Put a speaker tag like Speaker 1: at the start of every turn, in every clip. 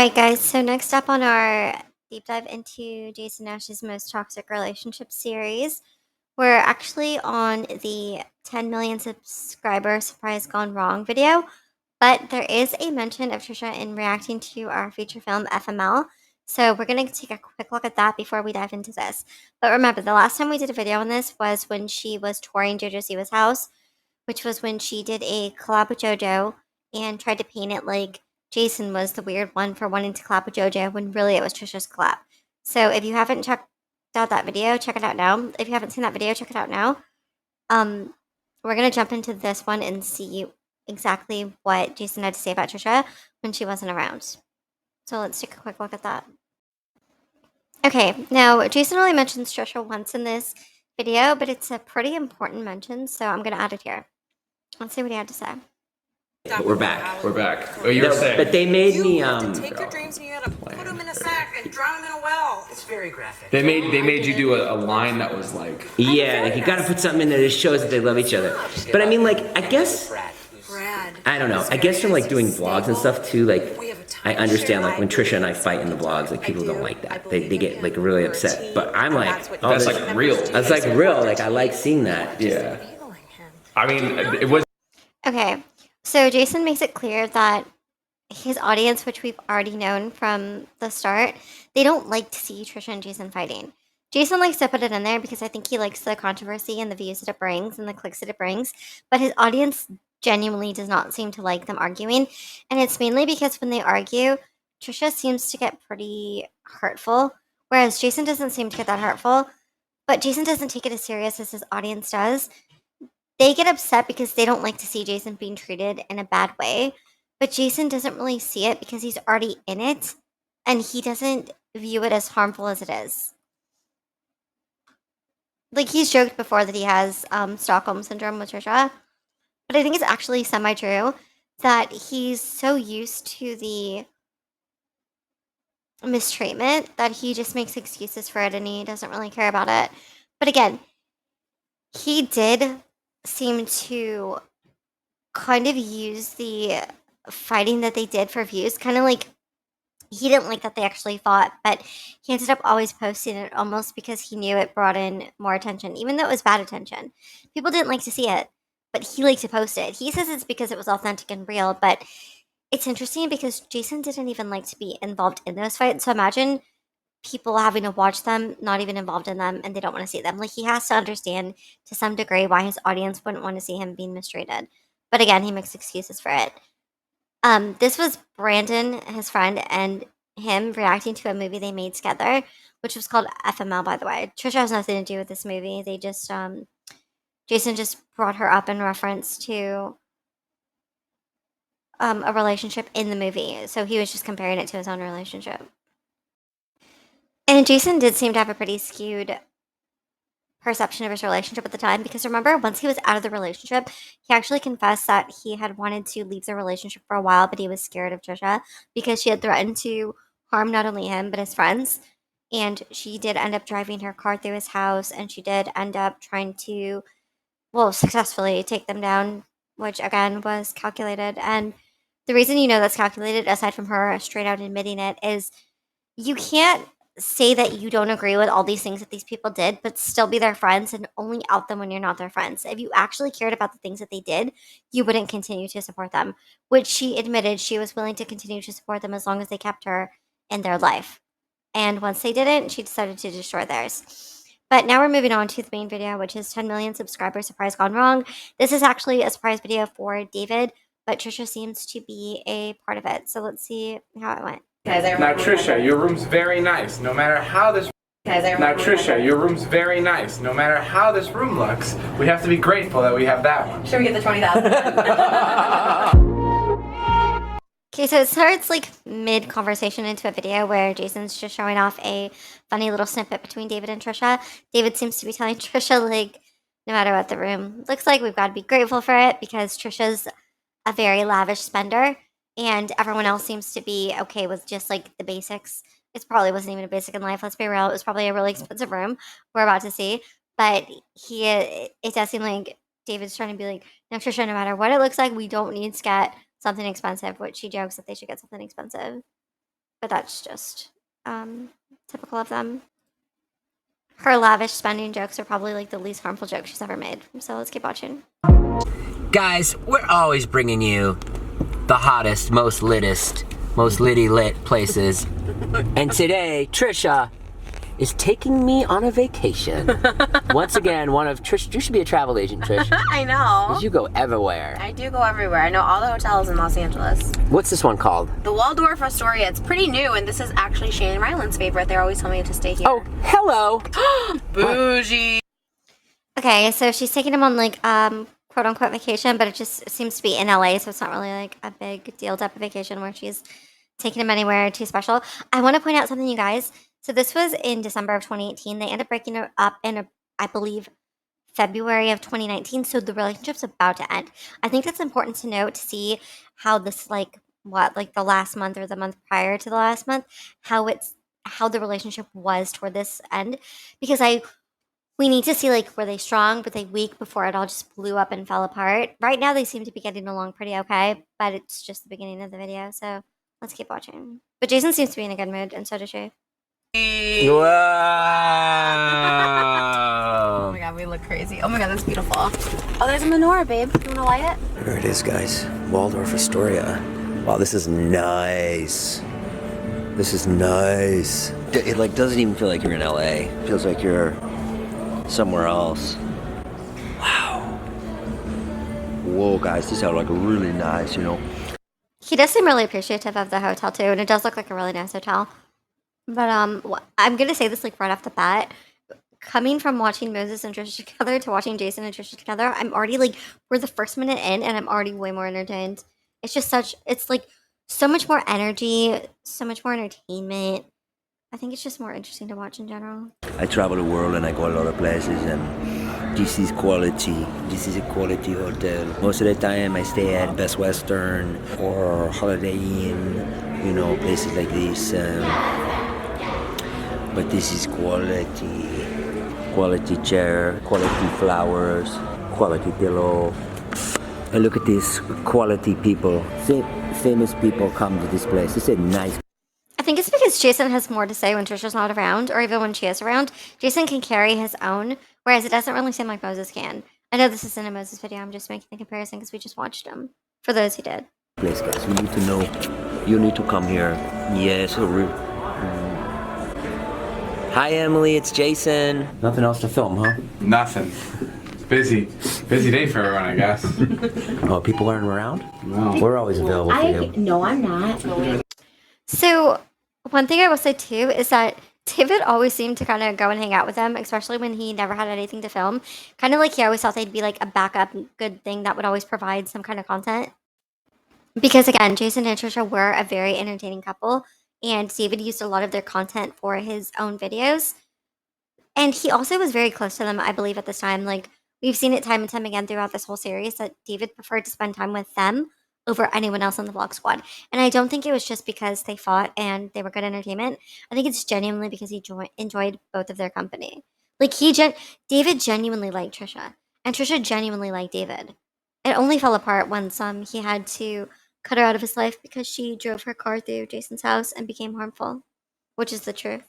Speaker 1: right, guys. So next up on our deep dive into Jason Nash's most toxic relationship series, we're actually on the 10 million subscriber surprise gone wrong video. But there is a mention of Trisha in reacting to our feature film FML. So we're going to take a quick look at that before we dive into this. But remember, the last time we did a video on this was when she was touring JoJo Siwa's house, which was when she did a collab with JoJo and tried to paint it like Jason was the weird one for wanting to collab with JoJo when really it was Trisha's collab. So if you haven't checked out that video, check it out now. If you haven't seen that video, check it out now. Um, we're gonna jump into this one and see exactly what Jason had to say about Trisha when she wasn't around. So let's take a quick look at that. Okay, now Jason only mentions Trisha once in this video, but it's a pretty important mention, so I'm gonna add it here. Let's see what he had to say.
Speaker 2: But we're back.
Speaker 3: We're back. Oh, you were saying.
Speaker 2: But they made me
Speaker 4: to take your dreams and you had to put them in a sack and drown them in a well. It's very graphic.
Speaker 3: They made you do a line that was like.
Speaker 2: Yeah, like you gotta put something in there that shows that they love each other. But I mean, like, I guess
Speaker 4: Brad.
Speaker 2: I don't know. I guess from like doing vlogs and stuff too, like I understand like when Trisha and I fight in the vlogs, like people don't like that. They get like really upset. But I'm like, oh,
Speaker 3: That's like real.
Speaker 2: That's like real. Like I like seeing that.
Speaker 3: Yeah. I mean, it was.
Speaker 1: Okay, so Jason makes it clear that his audience, which we've already known from the start, they don't like to see Trisha and Jason fighting. Jason likes to put it in there because I think he likes the controversy and the views that it brings and the clicks that it brings, but his audience genuinely does not seem to like them arguing. And it's mainly because when they argue, Trisha seems to get pretty hurtful, whereas Jason doesn't seem to get that hurtful, but Jason doesn't take it as serious as his audience does. They get upset because they don't like to see Jason being treated in a bad way, but Jason doesn't really see it because he's already in it and he doesn't view it as harmful as it is. Like he's joked before that he has Stockholm syndrome with Trisha, but I think it's actually semi-true that he's so used to the mistreatment that he just makes excuses for it and he doesn't really care about it. But again, he did seem to kind of use the fighting that they did for views, kind of like he didn't like that they actually fought, but he ended up always posting it almost because he knew it brought in more attention, even though it was bad attention. People didn't like to see it, but he liked to post it. He says it's because it was authentic and real, but it's interesting because Jason didn't even like to be involved in those fights. So imagine people having to watch them, not even involved in them, and they don't want to see them. Like he has to understand to some degree why his audience wouldn't want to see him being mistreated. But again, he makes excuses for it. This was Brandon, his friend, and him reacting to a movie they made together, which was called FML, by the way. Trisha has nothing to do with this movie. They just, Jason just brought her up in reference to a relationship in the movie. So he was just comparing it to his own relationship. And Jason did seem to have a pretty skewed perception of his relationship at the time because remember, once he was out of the relationship, he actually confessed that he had wanted to leave the relationship for a while, but he was scared of Trisha because she had threatened to harm not only him but his friends. And she did end up driving her car through his house, and she did end up trying to, well, successfully take them down, which again was calculated. And the reason you know that's calculated, aside from her straight out admitting it, is you can't say that you don't agree with all these things that these people did, but still be their friends and only out them when you're not their friends. If you actually cared about the things that they did, you wouldn't continue to support them, which she admitted she was willing to continue to support them as long as they kept her in their life. And once they didn't, she decided to destroy theirs. But now we're moving on to the main video, which is 10 million subscribers surprise gone wrong. This is actually a surprise video for David, but Trisha seems to be a part of it. So let's see how it went.
Speaker 5: Now Trisha, your room's very nice. No matter how this Now Trisha, your room's very nice. No matter how this room looks, we have to be grateful that we have that one.
Speaker 6: Should we get the 20,000?
Speaker 1: Okay, so it starts like mid conversation into a video where Jason's just showing off a funny little snippet between David and Trisha. David seems to be telling Trisha, like, no matter what the room looks like, we've got to be grateful for it because Trisha's a very lavish spender and everyone else seems to be okay with just like the basics. It probably wasn't even a basic in life, let's be real. It was probably a really expensive room we're about to see. But it does seem like David's trying to be like, no, Trisha, no matter what it looks like, we don't need to get something expensive, which she jokes that they should get something expensive. but that's just typical of them. Her lavish spending jokes are probably like the least harmful joke she's ever made. So let's keep watching.
Speaker 2: Guys, we're always bringing you the hottest, most littest, most litty lit places. And today, Trisha is taking me on a vacation. Once again, one of Trish. You should be a travel agent, Trish.
Speaker 6: I know.
Speaker 2: 'Cause you go everywhere.
Speaker 6: I do go everywhere. I know all the hotels in Los Angeles.
Speaker 2: What's this one called?
Speaker 6: The Waldorf Astoria. It's pretty new, and this is actually Shane and Ryland's favorite. They're always telling me to stay here.
Speaker 2: Oh, hello.
Speaker 6: Bougie.
Speaker 1: Okay, so she's taking him on like quote unquote vacation, but it just seems to be in LA, so it's not really like a big deal type of vacation where she's taking him anywhere too special. I want to point out something, you guys. So this was in December of 2018. They ended up breaking it up in, I believe, February of 2019. So the relationship's about to end. I think that's important to note to see how this like the last month or the month prior to the last month, how the relationship was toward this end, because we need to see like were they strong, were they weak before it all just blew up and fell apart. Right now they seem to be getting along pretty okay, but it's just the beginning of the video, so let's keep watching. But Jason seems to be in a good mood, and so does she.
Speaker 2: Whoa.
Speaker 6: Oh my god, we look crazy. Oh my god, that's beautiful. Oh, there's a menorah, babe. You wanna light it?
Speaker 2: There it is, guys. Waldorf Astoria. Wow, this is nice. This is nice. It like doesn't even feel like you're in LA. It feels like you're somewhere else. Wow. Whoa, guys, these are like really nice, you know.
Speaker 1: He does seem really appreciative of the hotel too, and it does look like a really nice hotel. But I'm gonna say this like right off the bat. Coming from watching Moses and Trisha together to watching Jason and Trisha together, I'm already like we're the first minute in, and I'm already way more entertained. It's like so much more energy, so much more entertainment. I think it's just more interesting to watch in general.
Speaker 2: I travel the world and I go a lot of places, and this is quality. This is a quality hotel. Most of the time I stay at Best Western or Holiday Inn, you know, places like this. But this is quality. Quality chair, quality flowers, quality pillow. And look at this, quality people. Famous people come to this place. It's a nice.
Speaker 1: I think it's because Jason has more to say when Trisha's not around, or even when she is around. Jason can carry his own, whereas it doesn't really seem like Moses can. I know this isn't a Moses video, I'm just making the comparison because we just watched him. For those who did.
Speaker 2: Place, guys, you need to know. You need to come here. Yes. Hi, Emily, it's Jason. Nothing else to film, huh?
Speaker 5: Nothing. It's busy. Busy day for everyone, I guess.
Speaker 2: Oh, people aren't around?
Speaker 5: No.
Speaker 2: We're always available for you.
Speaker 6: No, I'm not.
Speaker 1: So, one thing I will say too is that David always seemed to kind of go and hang out with them, especially when he never had anything to film. Kind of like he always thought they'd be like a backup good thing that would always provide some kind of content. Because again, Jason and Trisha were a very entertaining couple, and David used a lot of their content for his own videos. And he also was very close to them, I believe, at this time. Like, we've seen it time and time again throughout this whole series that David preferred to spend time with them over anyone else on the Vlog Squad. And I don't think it was just because they fought and they were good entertainment. I think it's genuinely because he enjoyed both of their company. Like, David genuinely liked Trisha, and Trisha genuinely liked David. It only fell apart once he had to cut her out of his life because she drove her car through Jason's house and became harmful, which is the truth.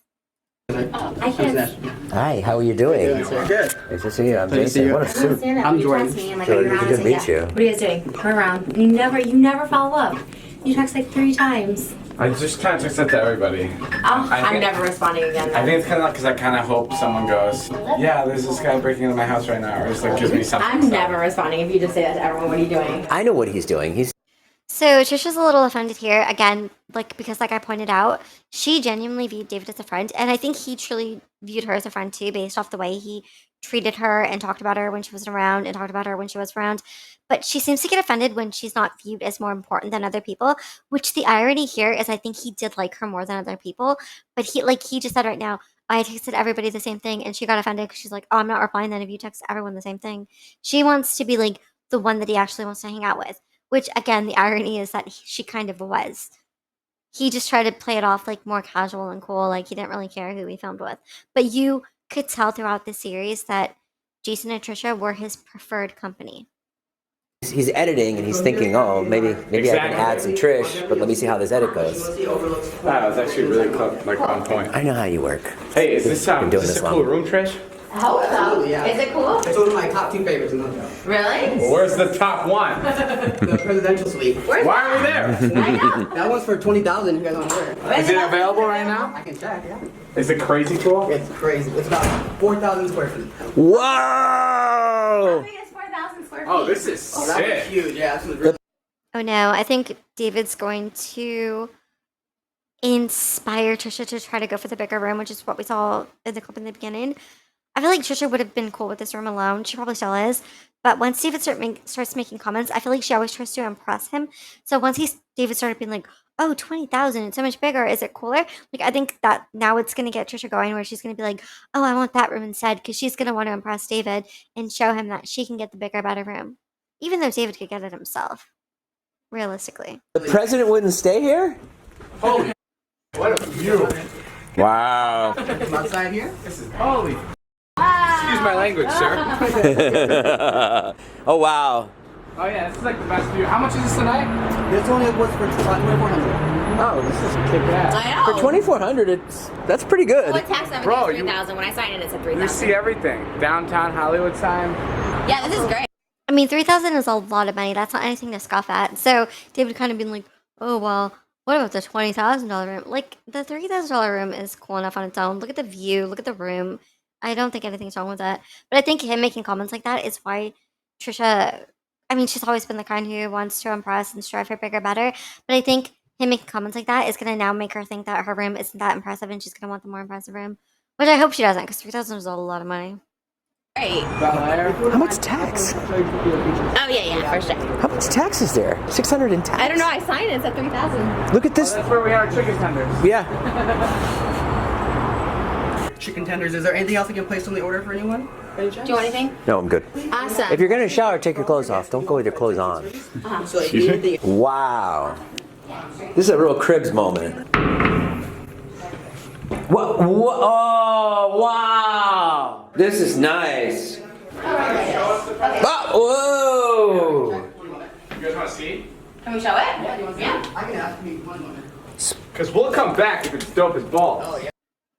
Speaker 6: I can't.
Speaker 2: Hi, how are you doing?
Speaker 7: Good.
Speaker 2: Nice to see you. I'm Jason. What a suit.
Speaker 7: I'm Jordan.
Speaker 2: Jordan, good to meet you.
Speaker 6: What are you guys doing? Turn around. You never follow up. You text like 3 times.
Speaker 5: I just kind of text that to everybody.
Speaker 6: I'm never responding again.
Speaker 5: I think it's kind of because I kind of hope someone goes, yeah, there's this guy breaking into my house right now, or just like gives me something.
Speaker 6: I'm never responding if you just say that to everyone. What are you doing?
Speaker 2: I know what he's doing.
Speaker 1: So Trisha's a little offended here again, like because like I pointed out, she genuinely viewed David as a friend, and I think he truly viewed her as a friend too, based off the way he treated her and talked about her when she wasn't around and talked about her when she was around. But she seems to get offended when she's not viewed as more important than other people. Which the irony here is, I think he did like her more than other people, but he just said right now, I texted everybody the same thing, and she got offended because she's like, oh, I'm not replying then if you text everyone the same thing. She wants to be like the one that he actually wants to hang out with. Which, again, the irony is that she kind of was. He just tried to play it off like more casual and cool, like he didn't really care who he filmed with. But you could tell throughout the series that Jason and Trisha were his preferred company.
Speaker 2: He's editing and he's thinking, oh, maybe I can add some Trish, but let me see how this edit goes.
Speaker 5: That was actually really like on point.
Speaker 2: I know how you work.
Speaker 5: Hey, is this
Speaker 2: Been doing this
Speaker 5: a cool
Speaker 2: long.
Speaker 5: room, Trish?
Speaker 6: I hope so.
Speaker 7: Absolutely, yeah.
Speaker 6: Is it cool?
Speaker 7: It's one of my top 2 favorites in the hotel.
Speaker 6: Really?
Speaker 5: Well, where's the top one?
Speaker 7: The presidential suite.
Speaker 6: Where's
Speaker 5: Why are we there?
Speaker 6: I know.
Speaker 7: That one's for $20,000 if you guys want to wear.
Speaker 5: Is it available right now?
Speaker 7: I can check, yeah.
Speaker 5: Is it crazy cool?
Speaker 7: It's crazy. It's about 4,000 square feet.
Speaker 2: Whoa!
Speaker 6: How big is 4,000 square feet?
Speaker 5: Oh, this is
Speaker 7: Oh, that was
Speaker 5: sick.
Speaker 7: huge. Yeah, that's really.
Speaker 1: Oh no, I think David's going to inspire Trisha to try to go for the bigger room, which is what we saw in the clip in the beginning. I feel like Trisha would have been cool with this room alone. She probably still is. But once David starts making comments, I feel like she always tries to impress him. So once David started being like, oh, 20,000, it's so much bigger. Is it cooler? Like, I think that now it's going to get Trisha going where she's going to be like, oh, I want that room instead. Because she's going to want to impress David and show him that she can get the bigger, better room. Even though David could get it himself. Realistically.
Speaker 2: The president wouldn't stay here?
Speaker 5: Holy, what a view.
Speaker 2: Wow.
Speaker 7: From outside here?
Speaker 5: This is holy. Excuse my language, sir.
Speaker 2: Oh, wow.
Speaker 5: Oh yeah, this is like the best view. How much is this tonight?
Speaker 7: This only was for $2,400.
Speaker 5: Oh, this is kick ass.
Speaker 6: I know.
Speaker 2: For 2,400, that's pretty good.
Speaker 6: What tax number
Speaker 5: Bro,
Speaker 6: is
Speaker 5: you-
Speaker 6: 3,000? When I signed it, it said
Speaker 5: You
Speaker 6: 3,000.
Speaker 5: see everything. Downtown Hollywood sign.
Speaker 6: Yeah, this is great.
Speaker 1: I mean, 3,000 is a lot of money. That's not anything to scoff at. So David kind of been like, oh, well, what about the $20,000 room? Like, the $3,000 room is cool enough on its own. Look at the view. Look at the room. I don't think anything's wrong with that. But I think him making comments like that is why Trisha, I mean, she's always been the kind who wants to impress and strive for bigger, better. But I think him making comments like that is going to now make her think that her room isn't that impressive and she's going to want the more impressive room. Which I hope she doesn't, because 3,000 is a lot of money.
Speaker 6: Great.
Speaker 2: How much tax?
Speaker 6: Oh, yeah, for sure.
Speaker 2: How much tax is there? 600 in tax?
Speaker 6: I don't know. I signed it. It said 3,000.
Speaker 2: Look at this.
Speaker 5: That's where we had our chicken tenders.
Speaker 2: Yeah.
Speaker 7: Chicken tenders. Is there anything else I can place on the order for anyone? Any chance?
Speaker 6: Do you want anything?
Speaker 2: No, I'm good.
Speaker 6: Awesome.
Speaker 2: If you're going to shower, take your clothes off. Don't go with your clothes on.
Speaker 7: So if you need anything.
Speaker 2: Wow. This is a real Cribs moment. What? Oh, wow. This is nice. Oh, whoa.
Speaker 5: You guys want to see?
Speaker 6: Can we show it? Yeah.
Speaker 7: I can ask me one moment.
Speaker 5: Because we'll come back if it's dope as balls.
Speaker 7: Oh, yeah.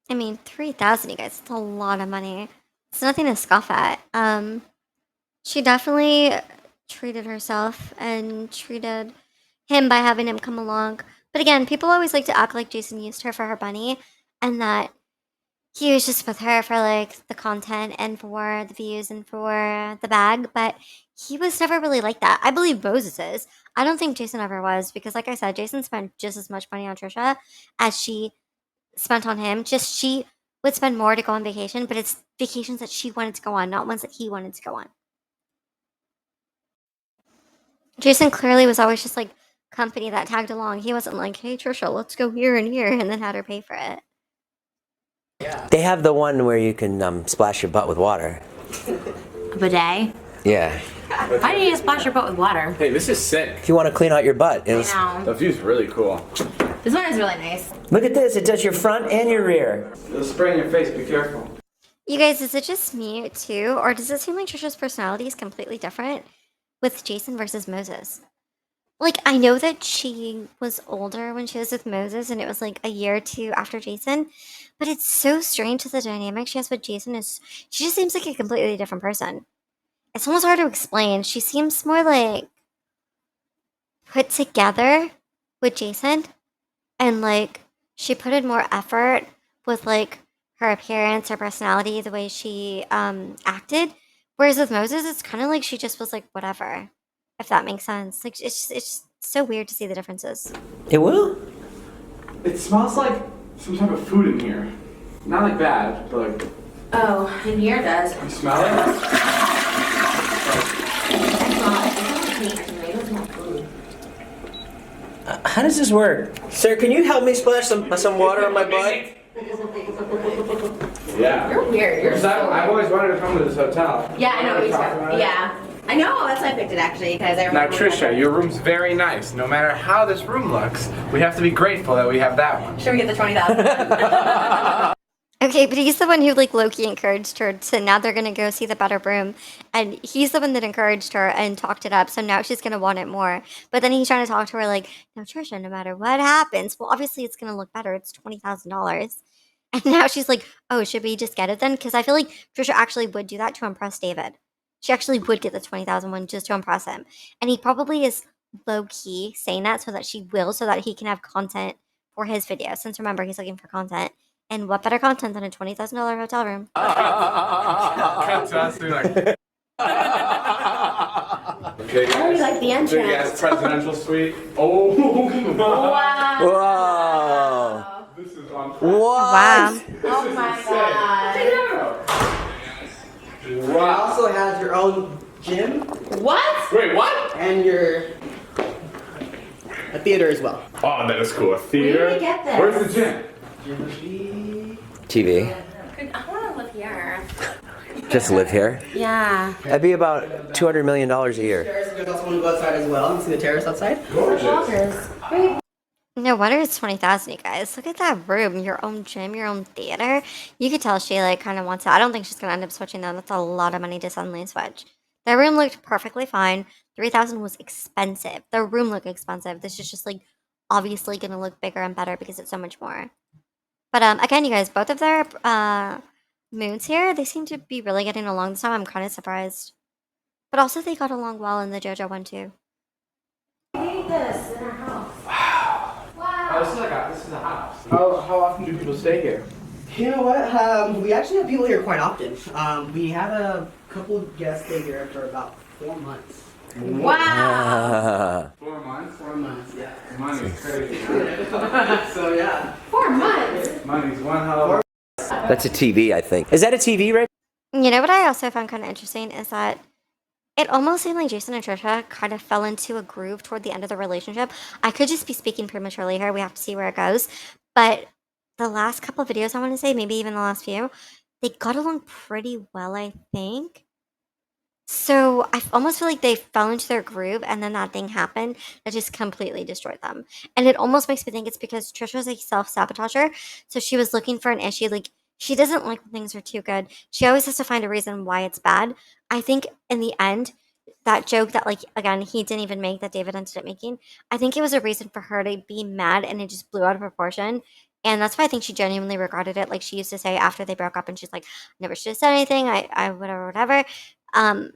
Speaker 1: I mean, 3,000, you guys, it's a lot of money. It's nothing to scoff at. She definitely treated herself and treated him by having him come along. But again, people always like to act like Jason used her for her bunny and that he was just with her for like the content and for the views and for the bag. But he was never really like that. I believe Moses is. I don't think Jason ever was because, like I said, Jason spent just as much money on Trisha as she spent on him. Just she would spend more to go on vacation, but it's vacations that she wanted to go on, not ones that he wanted to go on. Jason clearly was always just like company that tagged along. He wasn't like, hey Trisha, let's go here and here, and then had her pay for it.
Speaker 2: They have the one where you can splash your butt with water.
Speaker 6: A bidet?
Speaker 2: Yeah.
Speaker 6: Why do you need to splash your butt with water?
Speaker 5: Hey, this is sick.
Speaker 2: If you want to clean out your butt.
Speaker 6: I know.
Speaker 5: The view's really cool.
Speaker 6: This one is really nice.
Speaker 2: Look at this. It does your front and your rear.
Speaker 5: It'll spray in your face. Be careful.
Speaker 1: You guys, is it just me too, or does it seem like Trisha's personality is completely different with Jason versus Moses? Like, I know that she was older when she was with Moses, and it was like a year or two after Jason, but it's so strange to the dynamic she has with Jason. She just seems like a completely different person. It's almost hard to explain. She seems more like put together with Jason, and like she put in more effort with like her appearance, her personality, the way she acted. Whereas with Moses, it's kind of like she just was like whatever, if that makes sense. Like it's just so weird to see the differences.
Speaker 2: It will?
Speaker 5: It smells like some type of food in here. Not like bad, but like.
Speaker 6: Oh, in here it does.
Speaker 5: You smell it?
Speaker 2: How does this work? Sir, can you help me splash some water on my butt?
Speaker 5: Yeah.
Speaker 6: You're weird. You're
Speaker 5: Because I've always wanted to come to this hotel.
Speaker 6: Yeah, I know.
Speaker 5: We
Speaker 6: Me
Speaker 5: talked about
Speaker 6: too.
Speaker 5: it.
Speaker 6: Yeah. I know. That's why I picked it actually because I
Speaker 5: Now,
Speaker 6: remember.
Speaker 5: Trisha, your room's very nice. No matter how this room looks, we have to be grateful that we have that one.
Speaker 6: Should we get the 20,000?
Speaker 1: Okay, but he's the one who like low-key encouraged her to now they're gonna go see the better room. And he's the one that encouraged her and talked it up. So now she's gonna want it more. But then he's trying to talk to her like, no, Trisha, no matter what happens, well, obviously it's gonna look better. It's $20,000. And now she's like, oh, should we just get it then? Because I feel like Trisha actually would do that to impress David. She actually would get the 20,000 one just to impress him. And he probably is low key saying that so that she will, so that he can have content for his video. Since remember, he's looking for content. And what better content than a $20,000 hotel room?
Speaker 5: Cut to us, we're like, okay,
Speaker 6: I really like the entrance.
Speaker 5: big ass presidential suite. Oh,
Speaker 6: Wow.
Speaker 2: Whoa.
Speaker 5: this is on.
Speaker 2: What?
Speaker 1: Wow.
Speaker 6: Oh my god.
Speaker 7: It
Speaker 5: Wow.
Speaker 7: also has your own gym
Speaker 6: What?
Speaker 5: Wait, what?
Speaker 7: and a theater as well.
Speaker 5: Oh, that is cool. A theater.
Speaker 6: Where did we get this?
Speaker 5: Where's the gym?
Speaker 7: Gym would be...
Speaker 2: TV.
Speaker 6: I want to live here.
Speaker 2: Just live here.
Speaker 6: Yeah.
Speaker 2: That'd be about $200 million a year.
Speaker 7: Terrace, you guys also want to go outside as well and see the terrace outside?
Speaker 5: Gorgeous.
Speaker 1: No wonder it's 20,000, you guys. Look at that room, your own gym, your own theater. You could tell she like kind of wants it. I don't think she's gonna end up switching though. That's a lot of money to suddenly switch. The room looked perfectly fine. 3,000 was expensive. The room looked expensive. This is just like obviously gonna look bigger and better because it's so much more. But again, you guys, both of their moons here, they seem to be really getting along this time. I'm kind of surprised. But also they got along well in the JoJo one too.
Speaker 5: Oh, this is a house. How often do people stay here?
Speaker 7: You know what? We actually have people here quite often. We had a couple of guests stay here for about 4 months.
Speaker 6: Wow.
Speaker 5: 4 months?
Speaker 7: 4 months, yeah.
Speaker 5: Money's crazy.
Speaker 7: So yeah.
Speaker 6: 4 months.
Speaker 5: Money's one hell of a.
Speaker 2: That's a TV, I think. Is that a TV, Rick?
Speaker 1: You know what I also found kind of interesting is that it almost seemed like Jason and Trisha kind of fell into a groove toward the end of the relationship. I could just be speaking prematurely here. We have to see where it goes. But the last couple of videos, I want to say, maybe even the last few, they got along pretty well, I think. So I almost feel like they fell into their groove and then that thing happened that just completely destroyed them. And it almost makes me think it's because Trisha's a self-sabotager. So she was looking for an issue. Like, she doesn't like when things are too good. She always has to find a reason why it's bad. I think in the end, that joke that, like, again, he didn't even make that David ended up making, I think it was a reason for her to be mad and it just blew out of proportion. And that's why I think she genuinely regretted it. Like she used to say after they broke up and she's like, never should have said anything. I whatever. Um,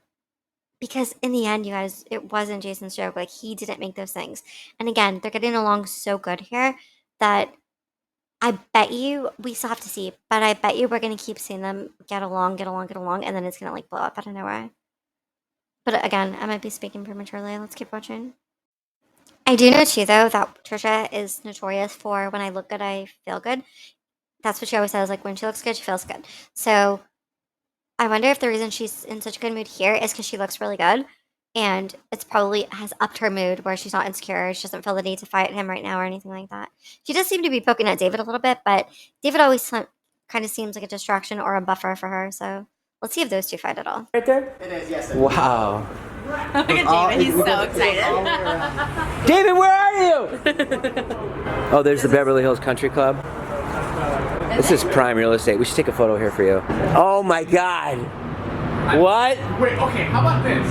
Speaker 1: because in the end, you guys, it wasn't Jason's joke. Like he didn't make those things. And again, they're getting along so good here that I bet you we still have to see, but I bet you we're gonna keep seeing them get along, and then it's gonna like blow up out of nowhere. But again, I might be speaking prematurely. Let's keep watching. I do know too, though, that Trisha is notorious for when I look good, I feel good. That's what she always says. Like when she looks good, she feels good. So I wonder if the reason she's in such a good mood here is because she looks really good. And it's probably has upped her mood where she's not insecure. She doesn't feel the need to fight him right now or anything like that. She does seem to be poking at David a little bit, but David always kind of seems like a distraction or a buffer for her. So let's see if those two fight at all.
Speaker 2: Right there?
Speaker 7: It is, yes.
Speaker 2: Wow.
Speaker 6: Look at David. He's so excited.
Speaker 2: David, where are you? Oh, there's the Beverly Hills Country Club. This is prime real estate. We should take a photo here for you. Oh my God. What?
Speaker 5: Wait, okay, how about this?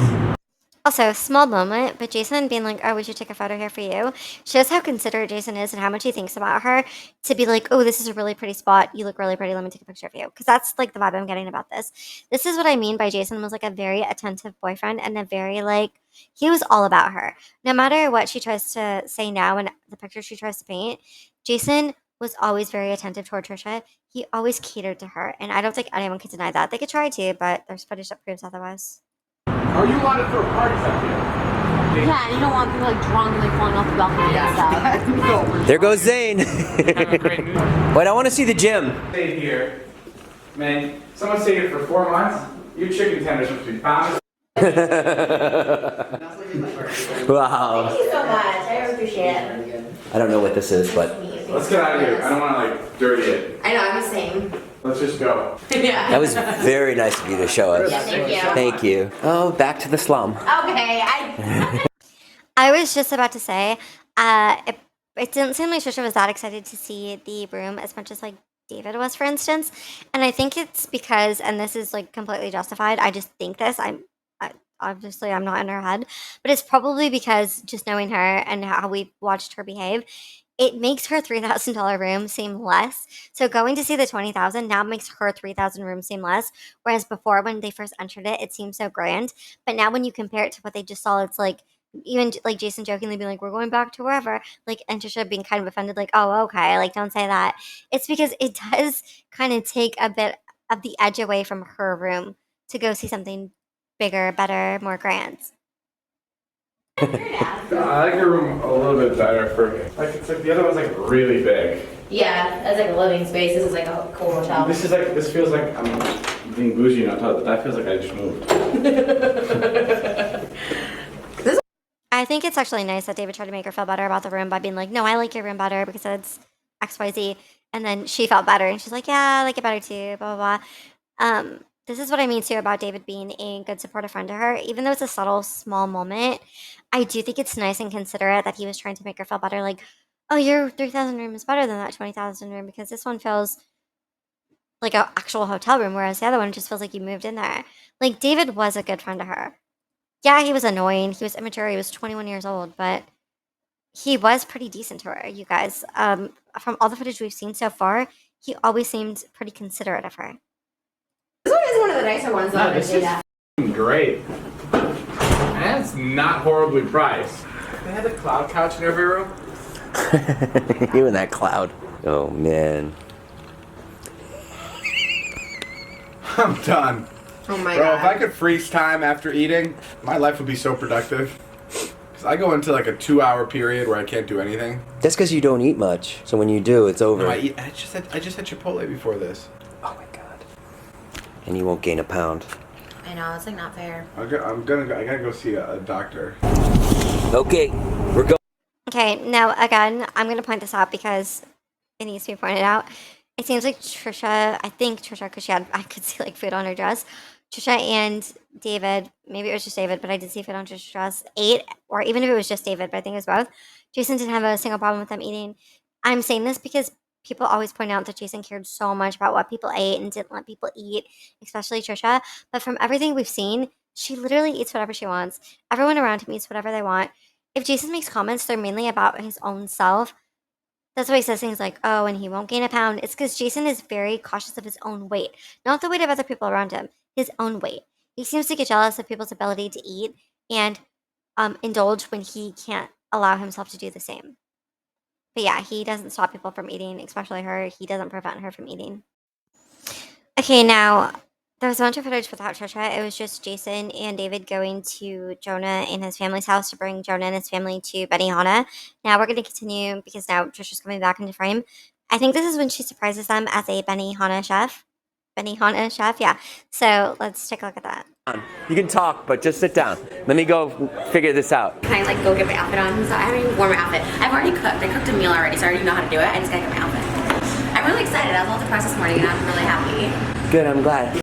Speaker 1: Also, small moment, but Jason being like, oh, we should take a photo here for you, shows how considerate Jason is and how much he thinks about her to be like, oh, this is a really pretty spot. You look really pretty. Let me take a picture of you. Because that's like the vibe I'm getting about this. This is what I mean by Jason was like a very attentive boyfriend and a very like, he was all about her. No matter what she tries to say now and the picture she tries to paint, Jason was always very attentive toward Trisha. He always catered to her. And I don't think anyone could deny that. They could try to, but there's footage that proves otherwise.
Speaker 5: Are you allowed to throw parties up here?
Speaker 6: Yeah, and you don't want people like drunk and like falling off the balcony and stuff.
Speaker 2: There goes Zane.
Speaker 5: Great news.
Speaker 2: Wait, I want to see the gym.
Speaker 5: Stayed here. Man, someone stayed here for 4 months. Your chicken tenders must be bound.
Speaker 2: Wow.
Speaker 6: Thank you so much. I really appreciate it.
Speaker 2: I don't know what this is, but
Speaker 5: Let's get out of here. I don't want to like dirty it.
Speaker 6: I know, I'm the same.
Speaker 5: Let's just go.
Speaker 6: Yeah.
Speaker 2: that was very nice of you to show us.
Speaker 6: Yeah, thank you.
Speaker 2: Thank you. Oh, back to the slum.
Speaker 6: Okay,
Speaker 1: I was just about to say, it didn't seem like Trisha was that excited to see the room as much as like David was, for instance. And I think it's because, and this is like completely justified. I just think this. Obviously I'm not in her head, but it's probably because just knowing her and how we've watched her behave, it makes her $3,000 room seem less. So going to see the 20,000 now makes her 3,000 room seem less. Whereas before, when they first entered it, it seemed so grand. But now when you compare it to what they just saw, it's like even like Jason jokingly being like, "We're going back to wherever," like, and Trisha being kind of offended, like, "Oh, okay, like don't say that." It's because it does kind of take a bit of the edge away from her room to go see something bigger, better, more grand.
Speaker 5: I like your room a little bit better for like it's like the other one's like really big.
Speaker 6: Yeah, as like a living space. This is like a cool hotel.
Speaker 5: This feels like I'm being bougie on top, but that feels like I just moved.
Speaker 1: I think it's actually nice that David tried to make her feel better about the room by being like, "No, I like your room better because it's XYZ." And then she felt better and she's like, "Yeah, I like it better too, blah, blah, blah." This is what I mean too about David being a good supportive friend to her. Even though it's a subtle, small moment, I do think it's nice and considerate that he was trying to make her feel better. Like, "Oh, your 3,000 room is better than that 20,000 room because this one feels like an actual hotel room, whereas the other one just feels like you moved in there." Like, David was a good friend to her. Yeah, he was annoying. He was immature. He was 21 years old, but he was pretty decent to her, you guys. From all the footage we've seen so far, he always seemed pretty considerate of her.
Speaker 6: This one is one of the nicer ones.
Speaker 5: No, this is great. And it's not horribly priced. They had the cloud couch in every room.
Speaker 2: You and that cloud. Oh man.
Speaker 5: I'm done.
Speaker 6: Oh my
Speaker 5: Bro,
Speaker 6: god.
Speaker 5: if I could freeze time after eating, my life would be so productive. Cause I go into like a 2-hour period where I can't do anything.
Speaker 2: That's because you don't eat much. So when you do, it's over.
Speaker 5: No, I just had Chipotle before this.
Speaker 2: Oh my god. And you won't gain a pound.
Speaker 6: I know, it's like not fair.
Speaker 5: I gotta go see a doctor.
Speaker 2: Okay, we're going.
Speaker 1: Okay, now again, I'm going to point this out because it needs to be pointed out. It seems like Trisha, I think Trisha, because I could see like food on her dress. Trisha and David, maybe it was just David, but I did see food on Trisha's dress, ate, or even if it was just David, but I think it was both. Jason didn't have a single problem with them eating. I'm saying this because people always point out that Jason cared so much about what people ate and didn't let people eat, especially Trisha. But from everything we've seen, she literally eats whatever she wants. Everyone around him eats whatever they want. If Jason makes comments, they're mainly about his own self. That's why he says things like, "Oh, and he won't gain a pound." It's because Jason is very cautious of his own weight, not the weight of other people around him, his own weight. He seems to get jealous of people's ability to eat and indulge when he can't allow himself to do the same. But yeah, he doesn't stop people from eating, especially her. He doesn't prevent her from eating. Okay, now there was a bunch of footage without Trisha. It was just Jason and David going to Jonah and his family's house to bring Jonah and his family to Benihana. Now we're going to continue because now Trisha's coming back into frame. I think this is when she surprises them as a Benihana chef. Benihana chef, yeah. So let's take a look at that.
Speaker 2: You can talk, but just sit down. Let me go figure this out.
Speaker 6: Can I like go get my outfit on? So I haven't even worn my outfit. I've already cooked. I cooked a meal already, so I already know how to do it. I just gotta get my outfit. I'm really excited. I was all depressed this morning and I'm really happy.
Speaker 2: Good, I'm glad.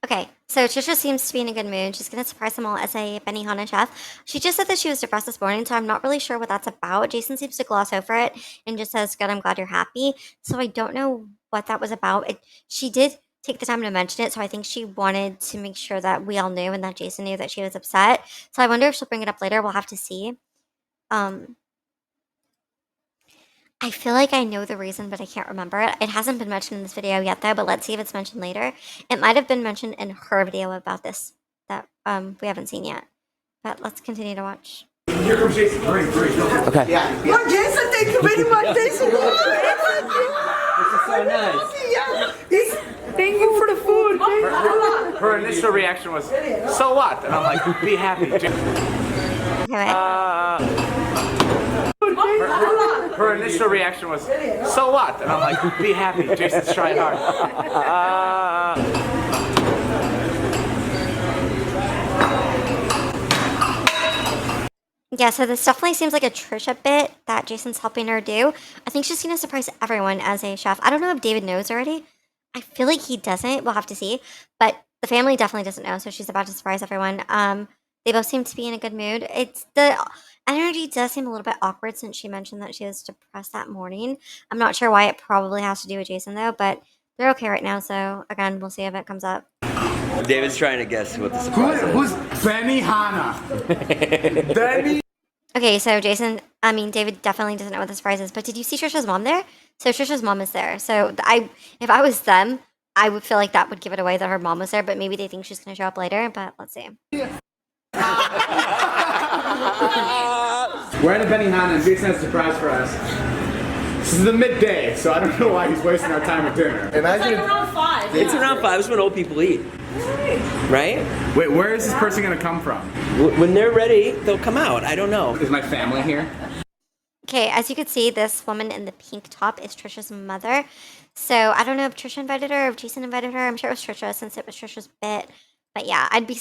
Speaker 1: Okay, so Trisha seems to be in a good mood. She's going to surprise them all as a Benihana chef. She just said that she was depressed this morning, so I'm not really sure what that's about. Jason seems to gloss over it and just says, "Good, I'm glad you're happy." So I don't know what that was about. She did take the time to mention it, so I think she wanted to make sure that we all knew and that Jason knew that she was upset. So I wonder if she'll bring it up later. We'll have to see. I feel like I know the reason, but I can't remember it. It hasn't been mentioned in this video yet, though, but let's see if it's mentioned later. It might have been mentioned in her video about this that we haven't seen yet. But let's continue to watch.
Speaker 5: Here comes Jason. Great.
Speaker 2: Okay.
Speaker 7: Yeah. Well, Jason, thank you very much, Jason.
Speaker 2: This is so nice.
Speaker 7: Thank you for the food.
Speaker 5: Her initial reaction was, "So what?" And I'm like, "Be happy." Her initial reaction was, "So what?" And I'm like, "Be happy." Jason's trying hard.
Speaker 1: Yeah, so this definitely seems like a Trisha bit that Jason's helping her do. I think she's going to surprise everyone as a chef. I don't know if David knows already. I feel like he doesn't. We'll have to see. But the family definitely doesn't know, so she's about to surprise everyone. They both seem to be in a good mood. It's the energy does seem a little bit awkward since she mentioned that she was depressed that morning. I'm not sure why. It probably has to do with Jason though, but they're okay right now. So again, we'll see if it comes up.
Speaker 2: David's trying to guess what the surprise is.
Speaker 5: Who's Benny Hanna? Benny?
Speaker 1: Okay, so David definitely doesn't know what the surprise is. But did you see Trisha's mom there? So Trisha's mom is there. So if I was them, I would feel like that would give it away that her mom was there. But maybe they think she's gonna show up later. But let's see.
Speaker 5: We're at a Benny Hanna and Jason has a surprise for us. This is the midday, so I don't know why he's wasting our time at dinner.
Speaker 8: Imagine around 5.
Speaker 2: It's around 5. It's when old people eat. Right?
Speaker 5: Wait, where is this person gonna come from?
Speaker 2: When they're ready, they'll come out. I don't know.
Speaker 5: Is my family here?
Speaker 1: Okay, as you can see, this woman in the pink top is Trisha's mother. So I don't know if Trisha invited her or if Jason invited her. I'm sure it was Trisha since it was Trisha's bit. But yeah, I'd be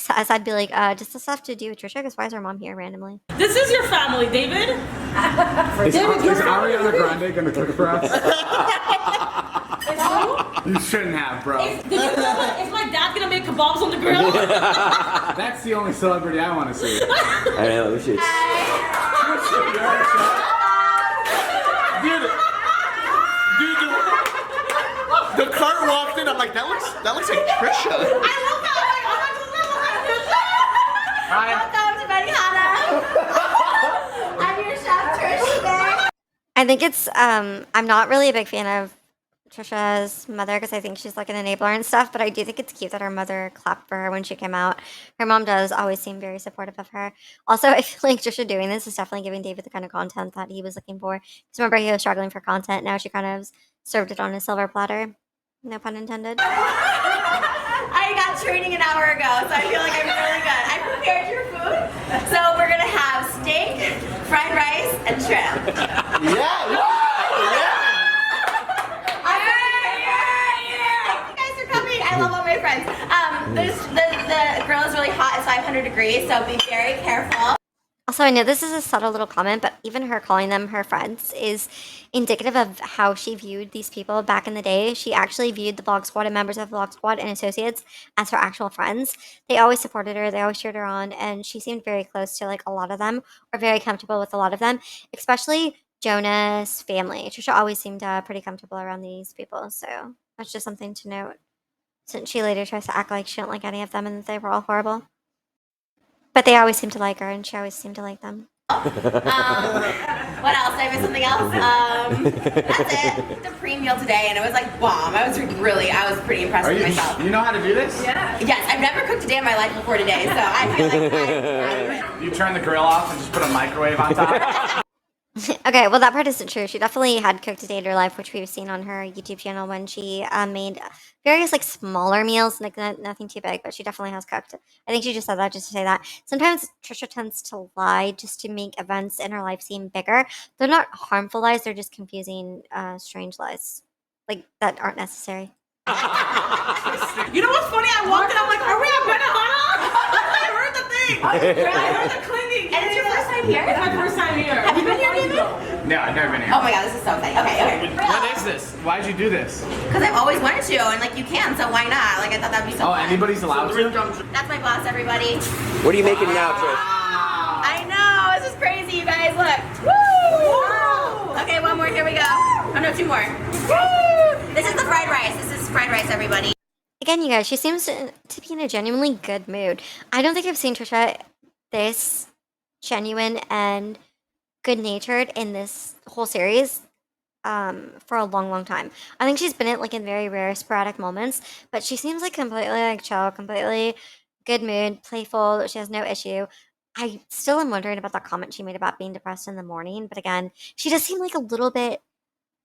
Speaker 1: like, does this have to do with Trisha? Because why is her mom here randomly?
Speaker 8: This is your family, David.
Speaker 5: Is Ariana Grande gonna cook for us? You shouldn't have, bro.
Speaker 8: Is my dad gonna make kebabs on the grill?
Speaker 5: That's the only celebrity I want to see.
Speaker 2: I know, we should.
Speaker 9: The cart walked in. I'm like, that looks like Trisha.
Speaker 6: I love that. Welcome to Benny Hanna. I'm your chef, Trisha.
Speaker 1: I think it's I'm not really a big fan of Trisha's mother because I think she's like an enabler and stuff, but I do think it's cute that her mother clapped for her when she came out. Her mom does always seem very supportive of her. Also, I feel like Trisha doing this is definitely giving David the kind of content that he was looking for. Because remember, he was struggling for content. Now she kind of served it on a silver platter. No pun intended.
Speaker 6: I got training an hour ago, so I feel like I'm really good. I prepared your food. So we're gonna have steak, fried rice, and shrimp.
Speaker 9: Yeah.
Speaker 6: You guys are coming. I love all my friends. The grill is really hot. It's 500 degrees, so be very careful.
Speaker 1: Also, I know this is a subtle little comment, but even her calling them her friends is indicative of how she viewed these people back in the day. She actually viewed the Vlog Squad and members of the Vlog Squad and associates as her actual friends. They always supported her. They always cheered her on, and she seemed very close to like a lot of them, or very comfortable with a lot of them, especially Jonah's family. Trisha always seemed pretty comfortable around these people, so that's just something to note. Since she later tries to act like she didn't like any of them and that they were all horrible. But they always seem to like her, and she always seemed to like them.
Speaker 6: What else? Did I miss something else? That's it. The pre-meal today, and it was like bomb. I was pretty impressed with myself.
Speaker 5: You know how to do this?
Speaker 6: Yeah. Yes, I've never cooked a day in my life before today, so I feel like
Speaker 5: You turn the grill off and just put a microwave on top?
Speaker 1: Okay, well, that part isn't true. She definitely had cooked a day in her life, which we've seen on her YouTube channel when she made various like smaller meals, like nothing too big, but she definitely has cooked. I think she just said that just to say that. Sometimes Trisha tends to lie just to make events in her life seem bigger. They're not harmful lies; they're just confusing, strange lies, like that aren't necessary.
Speaker 8: You know what's funny? I walked in, I'm like, are we at Benny Hanna? I heard the thing. I heard the clinging.
Speaker 6: And it's your first time here?
Speaker 8: It's my first time here.
Speaker 6: Have you been here, David?
Speaker 5: No, I've never been here.
Speaker 6: Oh my god, this is so exciting. Okay.
Speaker 5: What is this? Why'd you do this?
Speaker 6: Because I've always wanted to, and like you can, so why not? Like I thought that'd be so
Speaker 5: Oh,
Speaker 6: fun.
Speaker 5: anybody's allowed to?
Speaker 6: That's my boss, everybody.
Speaker 2: What are you making now, Trish?
Speaker 6: I know, this is crazy, you guys. Look. Woo! Okay, one more. Here we go. Oh no, two more. Woo! This is the fried rice. This is fried rice, everybody.
Speaker 1: Again, you guys, she seems to be in a genuinely good mood. I don't think I've seen Trisha this genuine and good-natured in this whole series for a long time. I think she's been in very rare sporadic moments, but she seems like completely like chill, completely good mood, playful. She has no issue. I still am wondering about that comment she made about being depressed in the morning, but again, she does seem like a little bit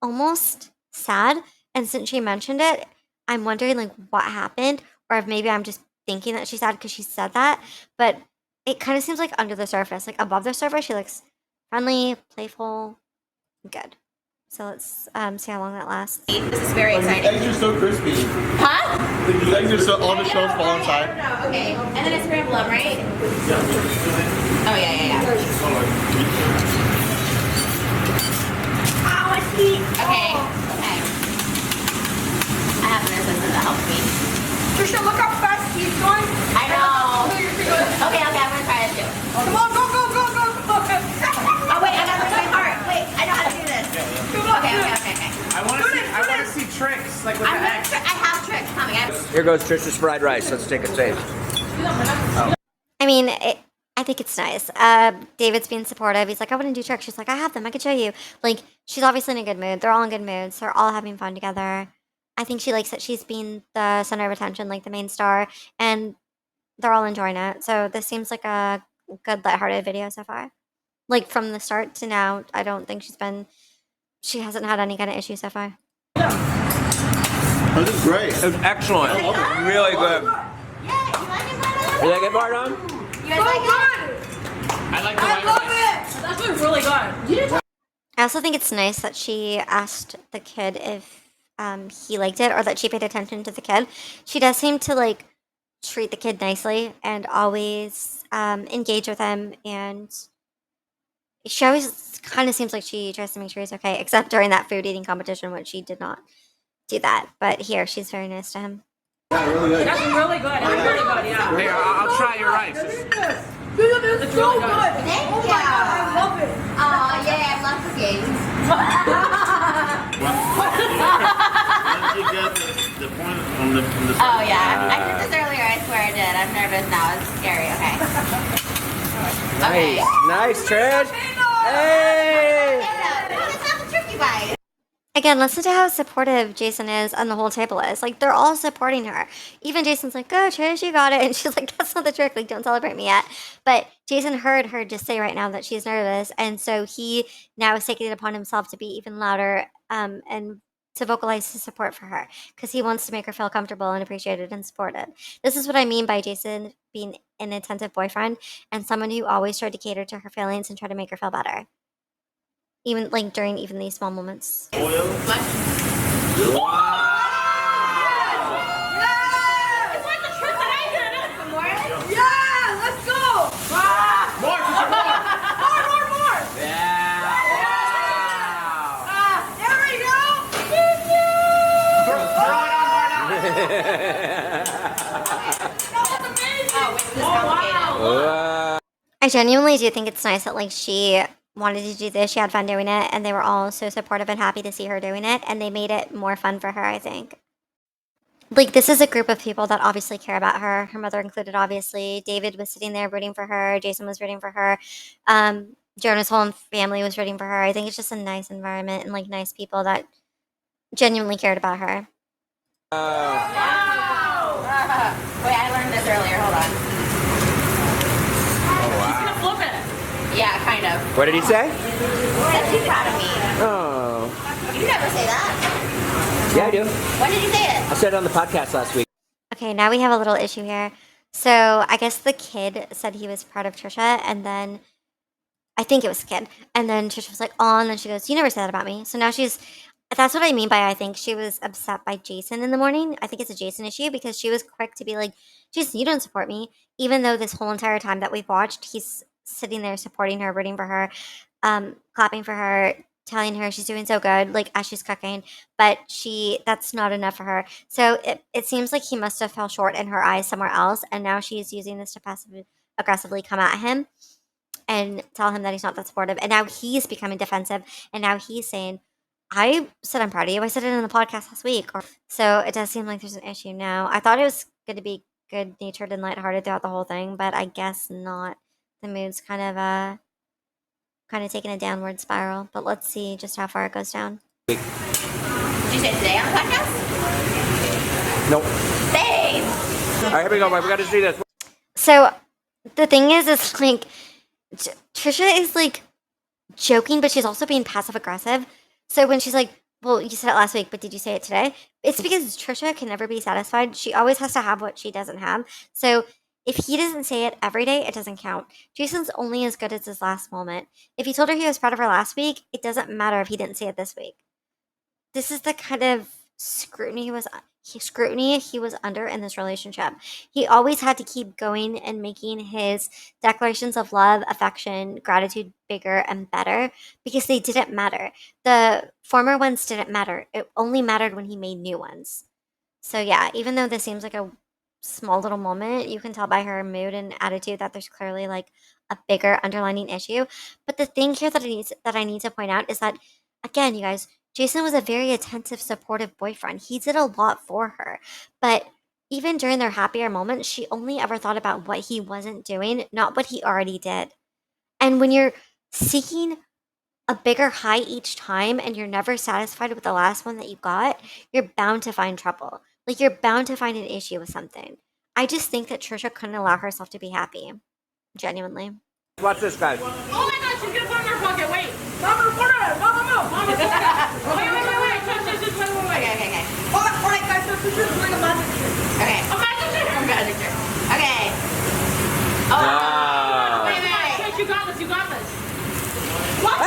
Speaker 1: almost sad, and since she mentioned it, I'm wondering like what happened, or if maybe I'm just thinking that she's sad because she said that, but it kind of seems like under the surface, like above the surface, she looks friendly, playful, good. So let's see how long that lasts.
Speaker 6: This is very
Speaker 9: The
Speaker 6: exciting.
Speaker 9: eggs are so crispy.
Speaker 6: Huh?
Speaker 9: The eggs are so all the shells fall inside.
Speaker 6: No, okay. And then I scramble them, right? Oh yeah. Ow, it's heat. Okay. I have an assistant that helps me.
Speaker 8: Trisha, look how fast he's going.
Speaker 6: I know. Okay, I'm gonna try it. Okay.
Speaker 5: I want to see tricks like with the X.
Speaker 6: I have tricks coming.
Speaker 2: Here goes Trisha's fried rice. Let's take a taste.
Speaker 1: I mean, I think it's nice. David's being supportive. He's like, I wouldn't do tricks. She's like, I have them. I could show you. Like, she's obviously in a good mood. They're all in good moods. They're all having fun together. I think she likes that she's being the center of attention, like the main star, and they're all enjoying it. So this seems like a good, lighthearted video so far. Like from the start to now, I don't think she hasn't had any kind of issue so far.
Speaker 9: This is great.
Speaker 2: It was excellent. Really good.
Speaker 6: Yeah, you like it, Marta?
Speaker 2: You like it, Bardon?
Speaker 6: You guys like it?
Speaker 3: I like the white rice.
Speaker 8: It's actually really good.
Speaker 1: I also think it's nice that she asked the kid if he liked it or that she paid attention to the kid. She does seem to like treat the kid nicely and always engage with him, and she always kind of seems like she tries to make sure he's okay, except during that food eating competition when she did not do that. But here, she's very nice to him.
Speaker 8: That's really good. It's really good, yeah.
Speaker 5: Here, I'll try your rice.
Speaker 8: It's really good.
Speaker 6: Thank you. I love it. Yeah, I love cooking.
Speaker 9: Did you get the point from the
Speaker 6: Oh yeah, I did this earlier. I swear I did. I'm nervous now. It's scary. Okay.
Speaker 2: Nice, Trish. Hey!
Speaker 6: That's not the tricky bite.
Speaker 1: Again, listen to how supportive Jason is and the whole table is. Like, they're all supporting her. Even Jason's like, go, Trish, you got it. And she's like, that's not the trick. Like, don't celebrate me yet. But Jason heard her just say right now that she's nervous. And so he now is taking it upon himself to be even louder and to vocalize his support for her because he wants to make her feel comfortable and appreciated and supported. This is what I mean by Jason being an attentive boyfriend and someone who always tried to cater to her feelings and try to make her feel better. Even like during even these small moments.
Speaker 8: It's like the trick that I did.
Speaker 6: More?
Speaker 8: Yeah, let's go. More.
Speaker 5: Yeah. Wow.
Speaker 8: There we go. That was amazing.
Speaker 6: Oh, wait, this is complicated.
Speaker 1: I genuinely do think it's nice that like she wanted to do this. She had fun doing it, and they were all so supportive and happy to see her doing it, and they made it more fun for her, I think. Like, this is a group of people that obviously care about her, her mother included, obviously. David was sitting there rooting for her. Jason was rooting for her. Jonah's whole family was rooting for her. I think it's just a nice environment and, like, nice people that genuinely cared about her.
Speaker 6: Wow. Wait, I learned this earlier. Hold on.
Speaker 8: She's gonna flip it.
Speaker 6: Yeah, kind of.
Speaker 2: What did he say?
Speaker 6: That she's proud of me.
Speaker 2: Oh.
Speaker 6: You never say that.
Speaker 2: Yeah, I do.
Speaker 6: When did you say it?
Speaker 2: I said it on the podcast last week.
Speaker 1: Okay, now we have a little issue here. So I guess the kid said he was proud of Trisha, and then I think it was the kid. And then Trisha was like, oh, and then she goes, you never said that about me. So now that's what I mean by I think she was upset by Jason in the morning. I think it's a Jason issue because she was quick to be like, Jason, you don't support me. Even though this whole entire time that we've watched, he's sitting there supporting her, rooting for her, clapping for her, telling her she's doing so good, like as she's cooking, but that's not enough for her. So it seems like he must have fell short in her eyes somewhere else, and now she's using this to passive aggressively come at him and tell him that he's not that supportive. And now he's becoming defensive, and now he's saying, I said I'm proud of you. I said it in the podcast last week. So it does seem like there's an issue now. I thought it was going to be good natured and lighthearted throughout the whole thing, but I guess not. The mood's kind of taking a downward spiral, but let's see just how far it goes down.
Speaker 6: Did you say today on the podcast?
Speaker 2: Nope.
Speaker 6: Thanks.
Speaker 2: All right, here we go. We got to see this.
Speaker 1: So the thing is like Trisha is like joking, but she's also being passive aggressive. So when she's like, well, you said it last week, but did you say it today? It's because Trisha can never be satisfied. She always has to have what she doesn't have. So if he doesn't say it every day, it doesn't count. Jason's only as good as his last moment. If he told her he was proud of her last week, it doesn't matter if he didn't say it this week. This is the kind of scrutiny he was under in this relationship. He always had to keep going and making his declarations of love, affection, gratitude bigger and better because they didn't matter. The former ones didn't matter. It only mattered when he made new ones. So yeah, even though this seems like a small little moment, you can tell by her mood and attitude that there's clearly like a bigger underlining issue. But the thing here that I need to point out is that, again, you guys, Jason was a very attentive, supportive boyfriend. He did a lot for her. But even during their happier moments, she only ever thought about what he wasn't doing, not what he already did. And when you're seeking a bigger high each time and you're never satisfied with the last one that you got, you're bound to find trouble. Like you're bound to find an issue with something. I just think that Trisha couldn't allow herself to be happy. Genuinely.
Speaker 2: Watch this, guys.
Speaker 8: Oh my God, she's gonna put it in her pocket. Wait. Mama, put it. Mama, move. Mama, put it. Wait. Just wait. Okay. All right, guys, so this is doing a magic trick. Okay. A magic trick? A magic trick. Okay. Oh. Wait. You got this. What?